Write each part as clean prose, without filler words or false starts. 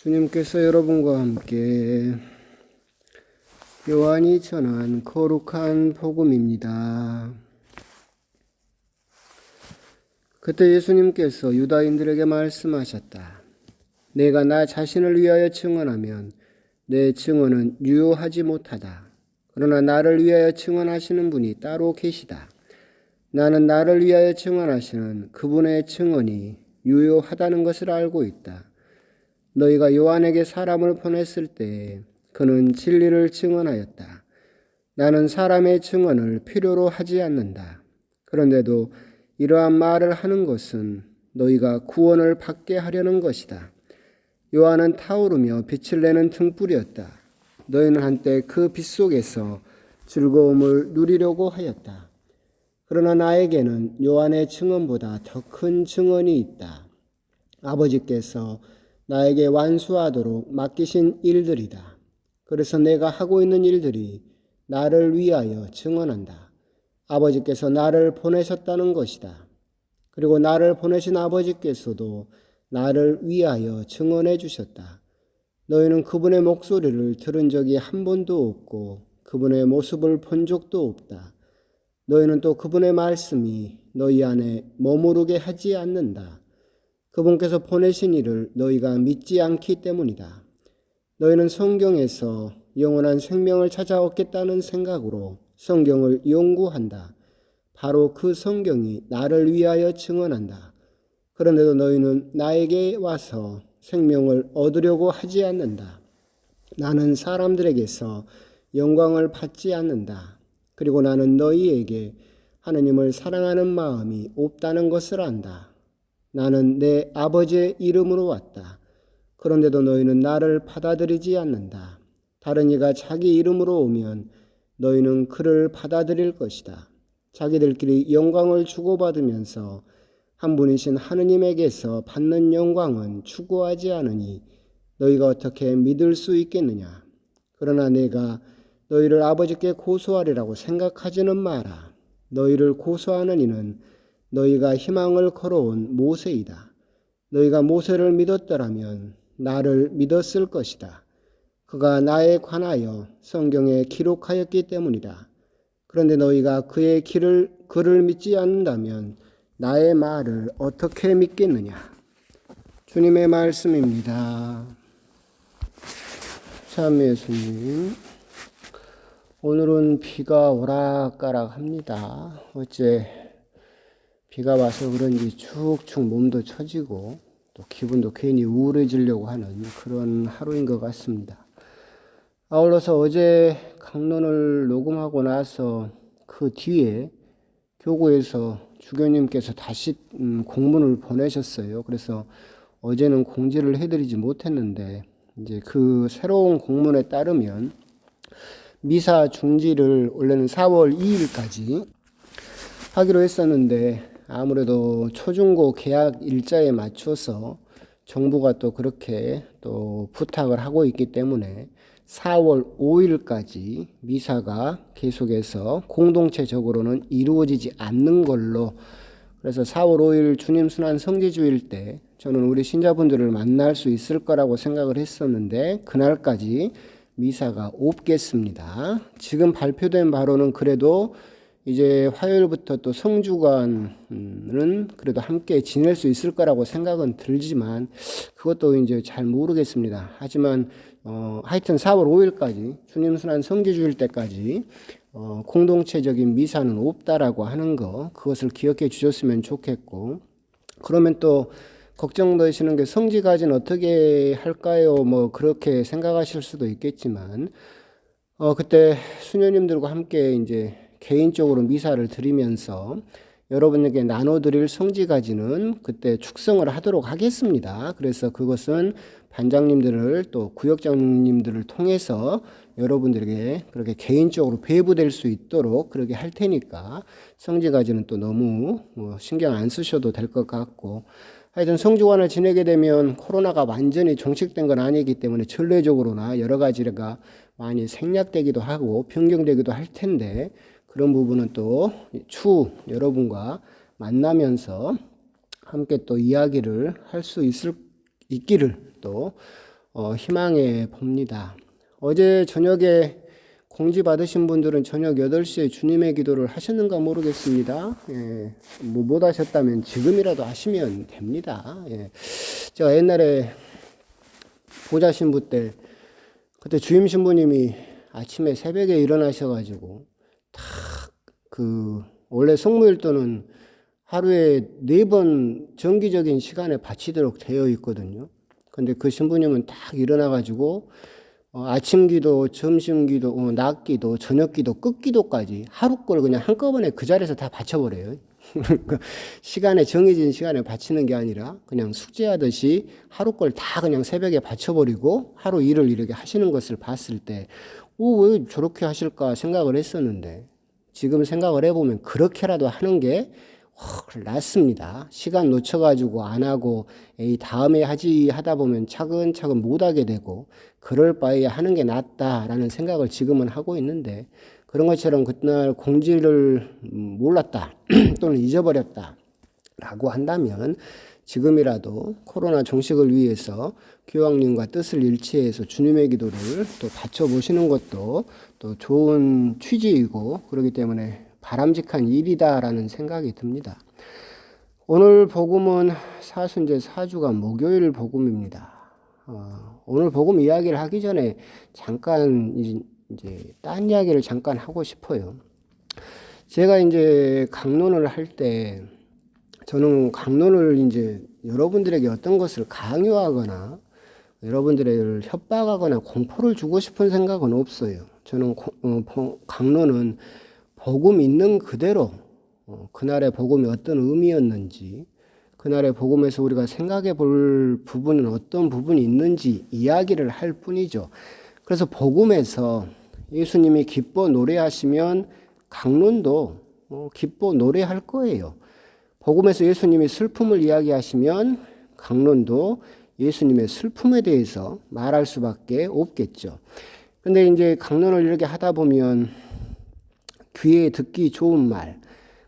주님께서 여러분과 함께 요한이 전한 거룩한 복음입니다. 그때 예수님께서 유다인들에게 말씀하셨다. 내가 나 자신을 위하여 증언하면 내 증언은 유효하지 못하다. 그러나 나를 위하여 증언하시는 분이 따로 계시다. 나는 나를 위하여 증언하시는 그분의 증언이 유효하다는 것을 알고 있다. 너희가 요한에게 사람을 보냈을 때 그는 진리를 증언하였다. 나는 사람의 증언을 필요로 하지 않는다. 그런데도 이러한 말을 하는 것은 너희가 구원을 받게 하려는 것이다. 요한은 타오르며 빛을 내는 등불이었다. 너희는 한때 그 빛 속에서 즐거움을 누리려고 하였다. 그러나 나에게는 요한의 증언보다 더 큰 증언이 있다. 아버지께서 나에게 완수하도록 맡기신 일들이다. 그래서 내가 하고 있는 일들이 나를 위하여 증언한다. 아버지께서 나를 보내셨다는 것이다. 그리고 나를 보내신 아버지께서도 나를 위하여 증언해 주셨다. 너희는 그분의 목소리를 들은 적이 한 번도 없고 그분의 모습을 본 적도 없다. 너희는 또 그분의 말씀이 너희 안에 머무르게 하지 않는다. 그분께서 보내신 이를 너희가 믿지 않기 때문이다. 너희는 성경에서 영원한 생명을 찾아 얻겠다는 생각으로 성경을 연구한다. 바로 그 성경이 나를 위하여 증언한다. 그런데도 너희는 나에게 와서 생명을 얻으려고 하지 않는다. 나는 사람들에게서 영광을 받지 않는다. 그리고 나는 너희에게 하느님을 사랑하는 마음이 없다는 것을 안다. 나는 내 아버지의 이름으로 왔다. 그런데도 너희는 나를 받아들이지 않는다. 다른 이가 자기 이름으로 오면 너희는 그를 받아들일 것이다. 자기들끼리 영광을 주고받으면서 한 분이신 하느님에게서 받는 영광은 추구하지 않으니 너희가 어떻게 믿을 수 있겠느냐. 그러나 내가 너희를 아버지께 고소하리라고 생각하지는 마라. 너희를 고소하는 이는 너희가 희망을 걸어온 모세이다. 너희가 모세를 믿었더라면 나를 믿었을 것이다. 그가 나에 관하여 성경에 기록하였기 때문이다. 그런데 너희가 그의 글을 믿지 않는다면 나의 말을 어떻게 믿겠느냐. 주님의 말씀입니다. 참 예수님, 오늘은 비가 오락가락합니다. 어째 비가 와서 그런지 축축 몸도 처지고 또 기분도 괜히 우울해지려고 하는 그런 하루인 것 같습니다. 아울러서 어제 강론을 녹음하고 나서 그 뒤에 교구에서 주교님께서 다시 공문을 보내셨어요. 그래서 어제는 공지를 해드리지 못했는데 이제 그 새로운 공문에 따르면 미사 중지를 원래는 4월 2일까지 하기로 했었는데 아무래도 초중고 개학 일자에 맞춰서 정부가 또 그렇게 또 부탁을 하고 있기 때문에 4월 5일까지 미사가 계속해서 공동체적으로는 이루어지지 않는 걸로, 그래서 4월 5일 주님 순환 성지주일 때 저는 우리 신자분들을 만날 수 있을 거라고 생각을 했었는데 그날까지 미사가 없겠습니다. 지금 발표된 바로는 그래도 이제 화요일부터 또 성주간은 그래도 함께 지낼 수 있을 거라고 생각은 들지만 그것도 이제 잘 모르겠습니다. 하지만 하여튼 4월 5일까지 주님 순환 성지주일 때까지 공동체적인 미사는 없다라고 하는 거, 그것을 기억해 주셨으면 좋겠고, 그러면 또 걱정되시는 게 성지까지는 어떻게 할까요? 뭐 그렇게 생각하실 수도 있겠지만 그때 수녀님들과 함께 이제 개인적으로 미사를 드리면서 여러분에게 나눠드릴 성지까지는 그때 축성을 하도록 하겠습니다. 그래서 그것은 반장님들을 또 구역장님들을 통해서 여러분들에게 그렇게 개인적으로 배부될 수 있도록 그렇게 할 테니까 성지까지는 또 너무 신경 안 쓰셔도 될 것 같고, 하여튼 성주간을 지내게 되면 코로나가 완전히 종식된 건 아니기 때문에 전례적으로나 여러 가지가 많이 생략되기도 하고 변경되기도 할 텐데 그런 부분은 또 추후 여러분과 만나면서 함께 또 이야기를 할 수 있기를 또 희망해 봅니다. 어제 저녁에 공지 받으신 분들은 저녁 8시에 주님의 기도를 하셨는가 모르겠습니다. 예, 못 하셨다면 지금이라도 하시면 됩니다. 예. 제가 옛날에 보좌 신부 때 그때 주임 신부님이 아침에 새벽에 일어나셔가지고 원래 성무일도는 하루에 4번 정기적인 시간에 바치도록 되어 있거든요. 근데 그 신부님은 딱 일어나가지고 아침 기도, 점심 기도, 낮 기도, 저녁 기도, 끝 기도까지 하루 걸 그냥 한꺼번에 그 자리에서 다 바쳐버려요. 시간에 정해진 시간에 바치는 게 아니라 그냥 숙제하듯이 하루 걸 다 그냥 새벽에 바쳐버리고 하루 일을 이렇게 하시는 것을 봤을 때, 왜 저렇게 하실까 생각을 했었는데 지금 생각을 해보면 그렇게라도 하는 게 낫습니다. 시간 놓쳐가지고 안 하고 다음에 하지 하다 보면 차근차근 못하게 되고 그럴 바에 하는 게 낫다라는 생각을 지금은 하고 있는데, 그런 것처럼 그날 공지를 몰랐다 또는 잊어버렸다 라고 한다면 지금이라도 코로나 종식을 위해서 교황님과 뜻을 일치해서 주님의 기도를 또 바쳐보시는 것도 또 좋은 취지이고 그렇기 때문에 바람직한 일이다라는 생각이 듭니다. 오늘 복음은 사순절 4주간 목요일 복음입니다. 오늘 복음 이야기를 하기 전에 잠깐 이제 딴 이야기를 잠깐 하고 싶어요. 제가 이제 강론을 할 때 저는 강론을 이제 여러분들에게 어떤 것을 강요하거나 여러분들을 협박하거나 공포를 주고 싶은 생각은 없어요. 저는 강론은 복음 있는 그대로 그날의 복음이 어떤 의미였는지, 그날의 복음에서 우리가 생각해 볼 부분은 어떤 부분이 있는지 이야기를 할 뿐이죠. 그래서 복음에서 예수님이 기뻐 노래하시면 강론도 기뻐 노래할 거예요. 복음에서 예수님이 슬픔을 이야기하시면 강론도 예수님의 슬픔에 대해서 말할 수밖에 없겠죠. 근데 이제 강론을 이렇게 하다 보면 귀에 듣기 좋은 말,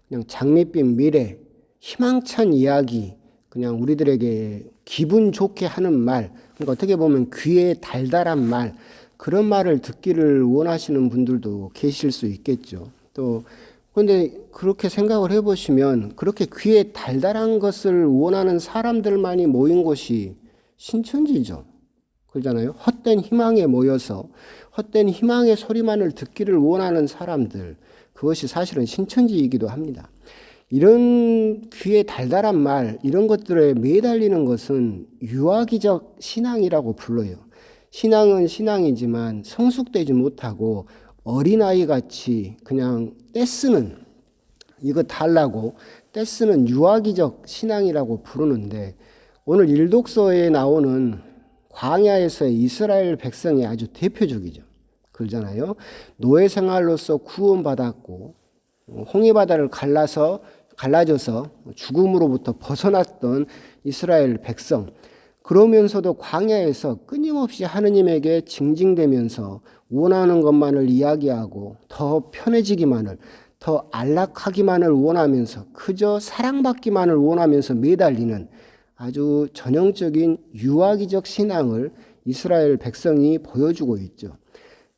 그냥 장밋빛 미래, 희망찬 이야기, 그냥 우리들에게 기분 좋게 하는 말, 그러니까 어떻게 보면 귀에 달달한 말, 그런 말을 듣기를 원하시는 분들도 계실 수 있겠죠. 또 그런데 그렇게 생각을 해보시면 그렇게 귀에 달달한 것을 원하는 사람들만이 모인 곳이 신천지죠. 그러잖아요. 헛된 희망에 모여서 헛된 희망의 소리만을 듣기를 원하는 사람들, 그것이 사실은 신천지이기도 합니다. 이런 귀에 달달한 말, 이런 것들에 매달리는 것은 유아기적 신앙이라고 불러요. 신앙은 신앙이지만 성숙되지 못하고 어린아이 같이 그냥 떼쓰는, 이거 달라고 떼쓰는 유아기적 신앙이라고 부르는데, 오늘 일독서에 나오는 광야에서의 이스라엘 백성이 아주 대표적이죠. 그러잖아요. 노예 생활로서 구원받았고 홍해바다를 갈라져서 죽음으로부터 벗어났던 이스라엘 백성, 그러면서도 광야에서 끊임없이 하느님에게 징징대면서 원하는 것만을 이야기하고 더 편해지기만을, 더 안락하기만을 원하면서 그저 사랑받기만을 원하면서 매달리는 아주 전형적인 유아기적 신앙을 이스라엘 백성이 보여주고 있죠.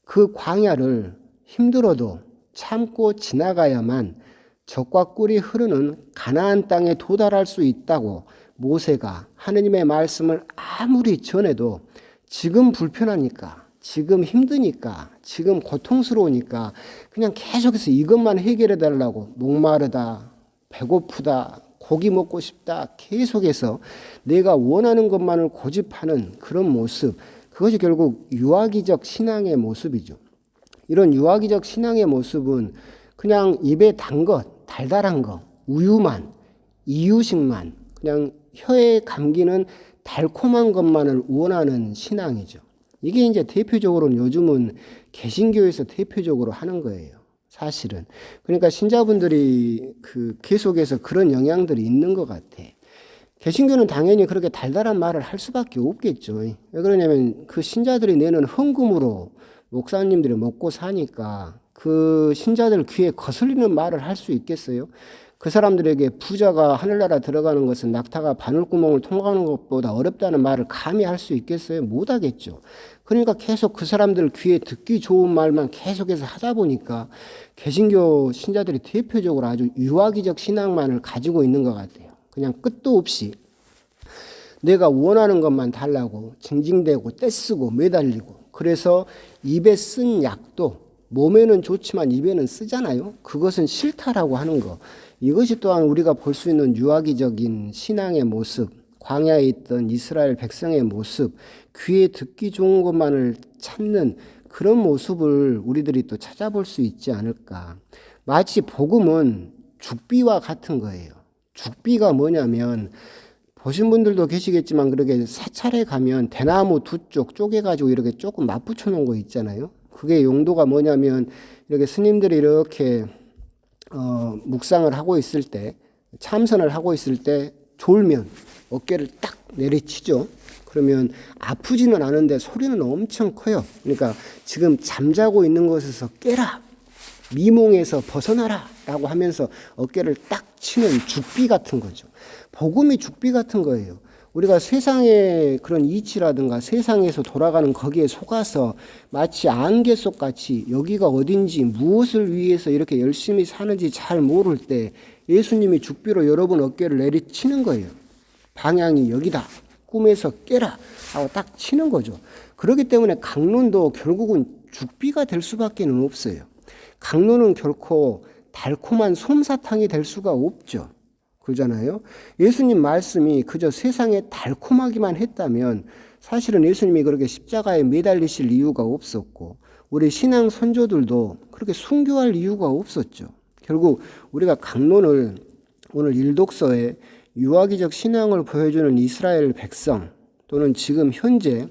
그 광야를 힘들어도 참고 지나가야만 젖과 꿀이 흐르는 가나안 땅에 도달할 수 있다고 모세가 하느님의 말씀을 아무리 전해도 지금 불편하니까, 지금 힘드니까, 지금 고통스러우니까 그냥 계속해서 이것만 해결해 달라고, 목마르다, 배고프다, 고기 먹고 싶다, 계속해서 내가 원하는 것만을 고집하는 그런 모습, 그것이 결국 유아기적 신앙의 모습이죠. 이런 유아기적 신앙의 모습은 그냥 입에 단 것, 달달한 것, 우유만, 이유식만, 그냥 혀에 감기는 달콤한 것만을 원하는 신앙이죠. 이게 이제 대표적으로는 요즘은 개신교에서 대표적으로 하는 거예요. 사실은. 그러니까 신자분들이 계속해서 그런 영향들이 있는 것 같아. 개신교는 당연히 그렇게 달달한 말을 할 수밖에 없겠죠. 왜 그러냐면 그 신자들이 내는 헌금으로 목사님들이 먹고 사니까 그 신자들 귀에 거슬리는 말을 할 수 있겠어요? 그 사람들에게 부자가 하늘나라 들어가는 것은 낙타가 바늘구멍을 통과하는 것보다 어렵다는 말을 감히 할 수 있겠어요? 못하겠죠. 그러니까 계속 그 사람들 귀에 듣기 좋은 말만 계속해서 하다 보니까 개신교 신자들이 대표적으로 아주 유아기적 신앙만을 가지고 있는 것 같아요. 그냥 끝도 없이 내가 원하는 것만 달라고 징징대고 떼쓰고 매달리고, 그래서 입에 쓴 약도 몸에는 좋지만 입에는 쓰잖아요. 그것은 싫다라고 하는 거. 이것이 또한 우리가 볼 수 있는 유아기적인 신앙의 모습, 광야에 있던 이스라엘 백성의 모습, 귀에 듣기 좋은 것만을 찾는 그런 모습을 우리들이 또 찾아볼 수 있지 않을까. 마치 복음은 죽비와 같은 거예요. 죽비가 뭐냐면, 보신 분들도 계시겠지만 그렇게 사찰에 가면 대나무 두 쪽 쪼개가지고 이렇게 조금 맞붙여 놓은 거 있잖아요. 그게 용도가 뭐냐면, 이렇게 스님들이 이렇게 묵상을 하고 있을 때, 참선을 하고 있을 때 졸면 어깨를 딱 내리치죠. 그러면 아프지는 않은데 소리는 엄청 커요. 그러니까 지금 잠자고 있는 것에서 깨라, 미몽에서 벗어나라 라고 하면서 어깨를 딱 치는 죽비 같은 거죠. 복음이 죽비 같은 거예요. 우리가 세상의 그런 이치라든가 세상에서 돌아가는 거기에 속아서 마치 안개 속 같이 여기가 어딘지 무엇을 위해서 이렇게 열심히 사는지 잘 모를 때 예수님이 죽비로 여러분 어깨를 내리치는 거예요. 방향이 여기다, 꿈에서 깨라 하고 딱 치는 거죠. 그렇기 때문에 강론도 결국은 죽비가 될 수밖에 없어요. 강론은 결코 달콤한 솜사탕이 될 수가 없죠. 그러잖아요. 예수님 말씀이 그저 세상에 달콤하기만 했다면 사실은 예수님이 그렇게 십자가에 매달리실 이유가 없었고, 우리 신앙 선조들도 그렇게 순교할 이유가 없었죠. 결국 우리가 강론을 오늘 일독서에 유아기적 신앙을 보여주는 이스라엘 백성, 또는 지금 현재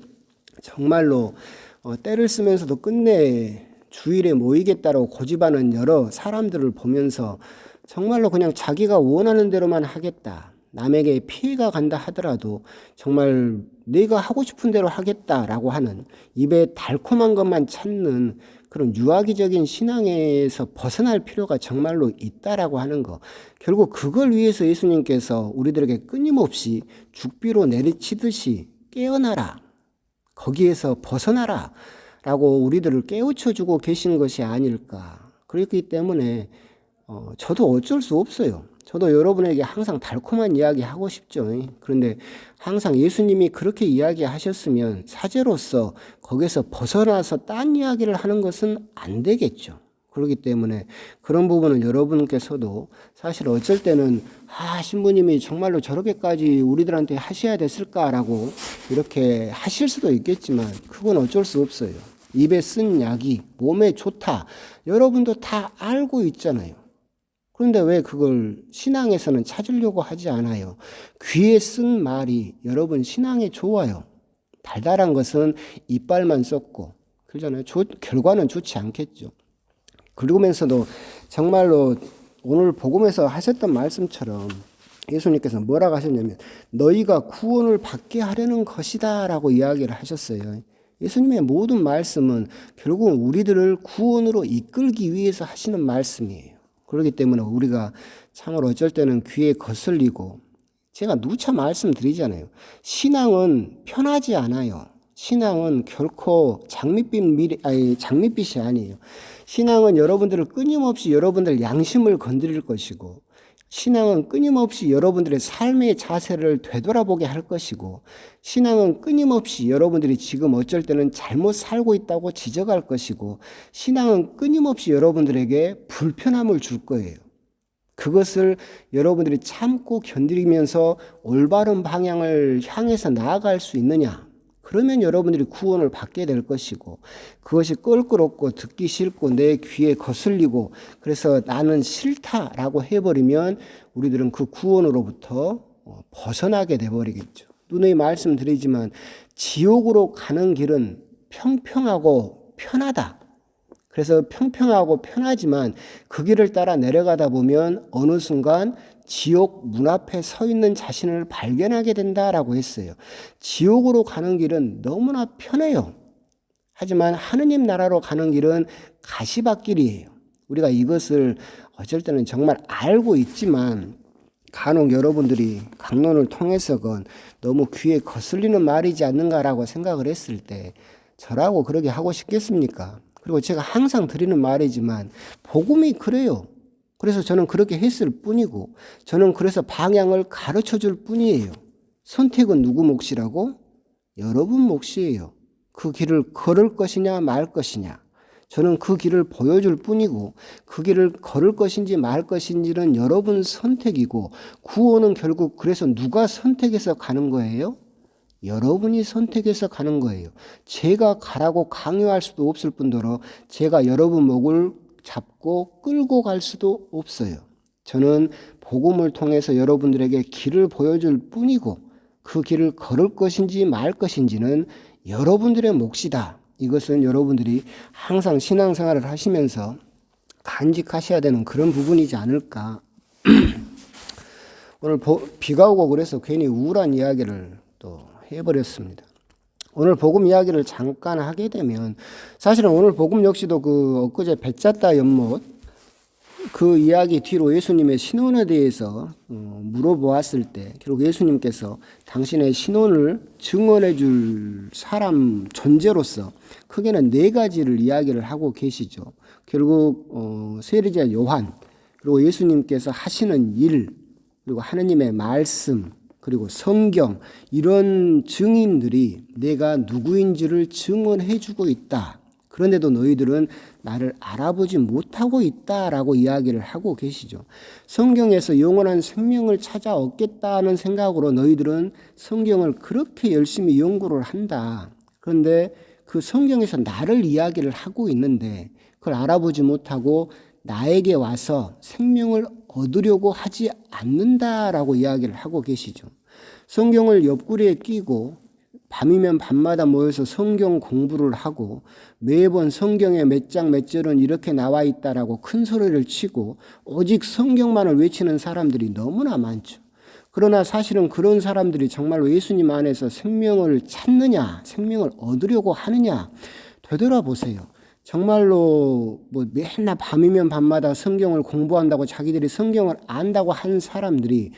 정말로 때를 쓰면서도 끝내 주일에 모이겠다고 고집하는 여러 사람들을 보면서 정말로 그냥 자기가 원하는 대로만 하겠다, 남에게 피해가 간다 하더라도 정말 내가 하고 싶은 대로 하겠다라고 하는, 입에 달콤한 것만 찾는 그런 유아기적인 신앙에서 벗어날 필요가 정말로 있다라고 하는 거. 결국 그걸 위해서 예수님께서 우리들에게 끊임없이 죽비로 내리치듯이 깨어나라, 거기에서 벗어나라 라고 우리들을 깨우쳐주고 계신 것이 아닐까. 그렇기 때문에 저도 어쩔 수 없어요. 저도 여러분에게 항상 달콤한 이야기 하고 싶죠. 그런데 항상 예수님이 그렇게 이야기하셨으면 사제로서 거기서 벗어나서 딴 이야기를 하는 것은 안 되겠죠. 그렇기 때문에 그런 부분은 여러분께서도 사실 어쩔 때는 신부님이 정말로 저렇게까지 우리들한테 하셔야 됐을까라고 이렇게 하실 수도 있겠지만 그건 어쩔 수 없어요. 입에 쓴 약이 몸에 좋다. 여러분도 다 알고 있잖아요. 그런데 왜 그걸 신앙에서는 찾으려고 하지 않아요? 귀에 쓴 말이 여러분 신앙에 좋아요. 달달한 것은 이빨만 썩고, 그러잖아요. 결과는 좋지 않겠죠. 그러면서도 정말로 오늘 복음에서 하셨던 말씀처럼 예수님께서 뭐라고 하셨냐면 너희가 구원을 받게 하려는 것이다 라고 이야기를 하셨어요. 예수님의 모든 말씀은 결국은 우리들을 구원으로 이끌기 위해서 하시는 말씀이에요. 그렇기 때문에 우리가 참으로 어쩔 때는 귀에 거슬리고, 제가 누차 말씀드리잖아요. 신앙은 편하지 않아요. 신앙은 결코 장밋빛이 아니에요. 신앙은 여러분들을 끊임없이 여러분들 양심을 건드릴 것이고, 신앙은 끊임없이 여러분들의 삶의 자세를 되돌아보게 할 것이고, 신앙은 끊임없이 여러분들이 지금 어쩔 때는 잘못 살고 있다고 지적할 것이고, 신앙은 끊임없이 여러분들에게 불편함을 줄 거예요. 그것을 여러분들이 참고 견디면서 올바른 방향을 향해서 나아갈 수 있느냐? 그러면 여러분들이 구원을 받게 될 것이고, 그것이 껄끄럽고 듣기 싫고 내 귀에 거슬리고 그래서 나는 싫다라고 해버리면 우리들은 그 구원으로부터 벗어나게 돼버리겠죠. 누누이 말씀드리지만 지옥으로 가는 길은 평평하고 편하다. 그래서 평평하고 편하지만 그 길을 따라 내려가다 보면 어느 순간 지옥 문 앞에 서 있는 자신을 발견하게 된다라고 했어요. 지옥으로 가는 길은 너무나 편해요. 하지만 하느님 나라로 가는 길은 가시밭길이에요. 우리가 이것을 어쩔 때는 정말 알고 있지만 간혹 여러분들이 강론을 통해서건 너무 귀에 거슬리는 말이지 않는가라고 생각을 했을 때 저라고 그러게 하고 싶겠습니까? 그리고 제가 항상 드리는 말이지만 복음이 그래요. 그래서 저는 그렇게 했을 뿐이고 저는 그래서 방향을 가르쳐 줄 뿐이에요. 선택은 누구 몫이라고? 여러분 몫이에요. 그 길을 걸을 것이냐 말 것이냐. 저는 그 길을 보여줄 뿐이고 그 길을 걸을 것인지 말 것인지는 여러분 선택이고 구원은 결국 그래서 누가 선택해서 가는 거예요? 여러분이 선택해서 가는 거예요. 제가 가라고 강요할 수도 없을 뿐더러 제가 여러분 목을 잡고 끌고 갈 수도 없어요. 저는 복음을 통해서 여러분들에게 길을 보여줄 뿐이고 그 길을 걸을 것인지 말 것인지는 여러분들의 몫이다. 이것은 여러분들이 항상 신앙생활을 하시면서 간직하셔야 되는 그런 부분이지 않을까. 오늘 비가 오고 그래서 괜히 우울한 이야기를 또 해버렸습니다. 오늘 복음 이야기를 잠깐 하게 되면 사실은 오늘 복음 역시도 그 엊그제 배짰다 연못 그 이야기 뒤로 예수님의 신혼에 대해서 물어보았을 때 결국 예수님께서 당신의 신혼을 증언해 줄 사람 존재로서 크게는 4가지를 이야기를 하고 계시죠. 결국 세리자 요한 그리고 예수님께서 하시는 일 그리고 하느님의 말씀 그리고 성경 이런 증인들이 내가 누구인지를 증언해 주고 있다. 그런데도 너희들은 나를 알아보지 못하고 있다라고 이야기를 하고 계시죠. 성경에서 영원한 생명을 찾아 얻겠다는 생각으로 너희들은 성경을 그렇게 열심히 연구를 한다. 그런데 그 성경에서 나를 이야기를 하고 있는데 그걸 알아보지 못하고 나에게 와서 생명을 얻으려고 하지 않는다라고 이야기를 하고 계시죠. 성경을 옆구리에 끼고 밤이면 밤마다 모여서 성경 공부를 하고 매번 성경의 몇 장 몇 절은 이렇게 나와 있다라고 큰 소리를 치고 오직 성경만을 외치는 사람들이 너무나 많죠. 그러나 사실은 그런 사람들이 정말로 예수님 안에서 생명을 찾느냐, 생명을 얻으려고 하느냐 되돌아보세요. 정말로 뭐 맨날 밤이면 밤마다 성경을 공부한다고 자기들이 성경을 안다고 한 사람들이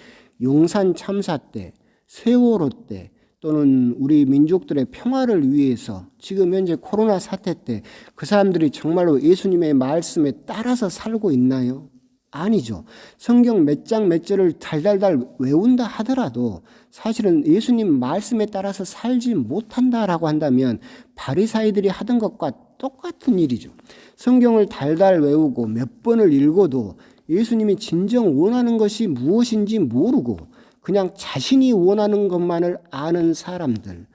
용산 참사 때, 세월호 때 또는 우리 민족들의 평화를 위해서 지금 현재 코로나 사태 때 그 사람들이 정말로 예수님의 말씀에 따라서 살고 있나요? 아니죠. 성경 몇 장 몇 절을 달달달 외운다 하더라도 사실은 예수님 말씀에 따라서 살지 못한다라고 한다면 바리사이들이 하던 것과 똑같은 일이죠. 성경을 달달 외우고 몇 번을 읽어도 예수님이 진정 원하는 것이 무엇인지 모르고 그냥 자신이 원하는 것만을 아는 사람들,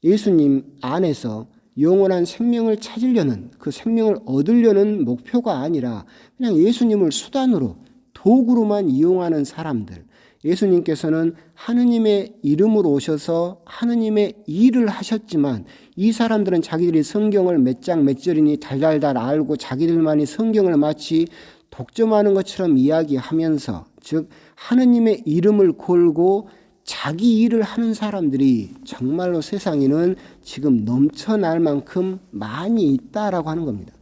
예수님 안에서 영원한 생명을 찾으려는 그 생명을 얻으려는 목표가 아니라 그냥 예수님을 수단으로 도구로만 이용하는 사람들, 예수님께서는 하느님의 이름으로 오셔서 하느님의 일을 하셨지만 이 사람들은 자기들이 성경을 몇 장 몇 절이니 달달달 알고 자기들만이 성경을 마치 독점하는 것처럼 이야기하면서 즉 하느님의 이름을 걸고 자기 일을 하는 사람들이 정말로 세상에는 지금 넘쳐날 만큼 많이 있다라고 하는 겁니다.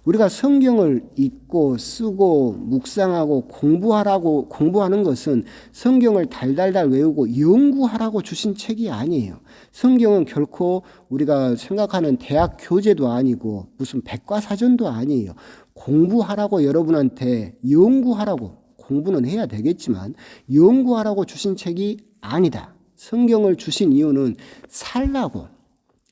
우리가 성경을 읽고 쓰고 묵상하고 공부하는 것은 성경을 달달달 외우고 연구하라고 주신 책이 아니에요. 성경은 결코 우리가 생각하는 대학 교재도 아니고 무슨 백과사전도 아니에요. 공부하라고 여러분한테 연구하라고 공부는 해야 되겠지만 연구하라고 주신 책이 아니다. 성경을 주신 이유는 살라고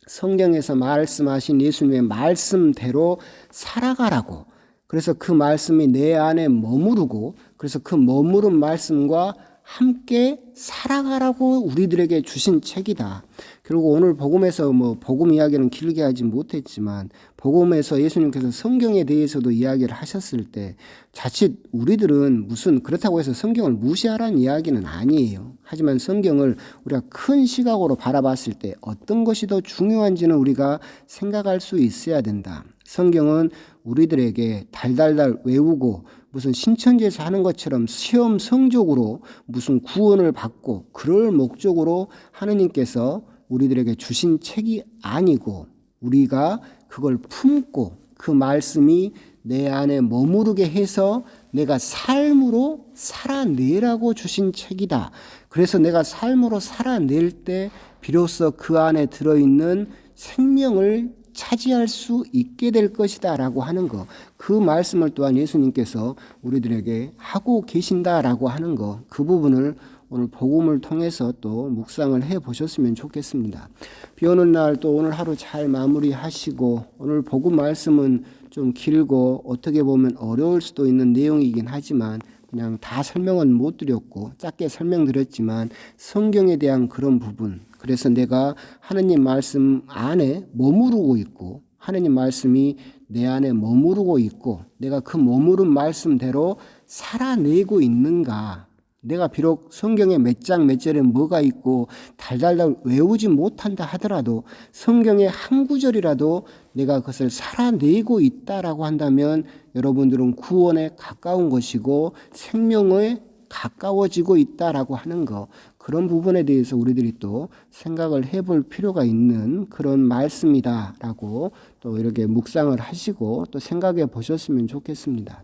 성경에서 말씀하신 예수님의 말씀대로 살아가라고 그래서 그 말씀이 내 안에 머무르고 그래서 그 머무른 말씀과 함께 살아가라고 우리들에게 주신 책이다. 결국 오늘 복음에서 복음 이야기는 길게 하지 못했지만 복음에서 예수님께서 성경에 대해서도 이야기를 하셨을 때 자칫 우리들은 무슨 그렇다고 해서 성경을 무시하라는 이야기는 아니에요. 하지만 성경을 우리가 큰 시각으로 바라봤을 때 어떤 것이 더 중요한지는 우리가 생각할 수 있어야 된다. 성경은 우리들에게 달달달 외우고 무슨 신천지에서 하는 것처럼 시험 성적으로 무슨 구원을 받고 그럴 목적으로 하느님께서 우리들에게 주신 책이 아니고 우리가 그걸 품고 그 말씀이 내 안에 머무르게 해서 내가 삶으로 살아내라고 주신 책이다. 그래서 내가 삶으로 살아낼 때 비로소 그 안에 들어있는 생명을 차지할 수 있게 될 것이다 라고 하는 거, 그 말씀을 또한 예수님께서 우리들에게 하고 계신다라고 하는 거, 그 부분을 오늘 복음을 통해서 또 묵상을 해 보셨으면 좋겠습니다. 비 오는 날 또 오늘 하루 잘 마무리하시고, 오늘 복음 말씀은 좀 길고 어떻게 보면 어려울 수도 있는 내용이긴 하지만 그냥 다 설명은 못 드렸고 짧게 설명드렸지만 성경에 대한 그런 부분, 그래서 내가 하느님 말씀 안에 머무르고 있고 하느님 말씀이 내 안에 머무르고 있고 내가 그 머무른 말씀대로 살아내고 있는가, 내가 비록 성경에 몇 장 몇 절에 뭐가 있고 달달달 외우지 못한다 하더라도 성경의 한 구절이라도 내가 그것을 살아내고 있다라고 한다면 여러분들은 구원에 가까운 것이고 생명에 가까워지고 있다라고 하는 거, 그런 부분에 대해서 우리들이 또 생각을 해볼 필요가 있는 그런 말씀이다라고 또 이렇게 묵상을 하시고 또 생각해 보셨으면 좋겠습니다.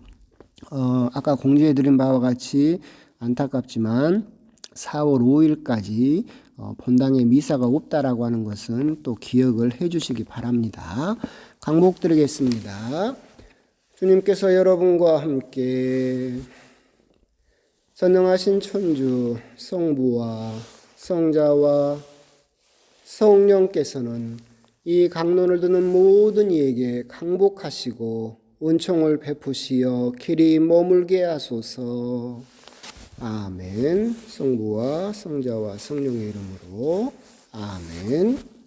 아까 공지해드린 바와 같이 안타깝지만 4월 5일까지 본당에 미사가 없다라고 하는 것은 또 기억을 해 주시기 바랍니다. 강복 드리겠습니다. 주님께서 여러분과 함께 전능하신 천주 성부와 성자와 성령께서는 이 강론을 듣는 모든 이에게 강복하시고 은총을 베푸시어 길이 머물게 하소서. 아멘. 성부와 성자와 성령의 이름으로 아멘.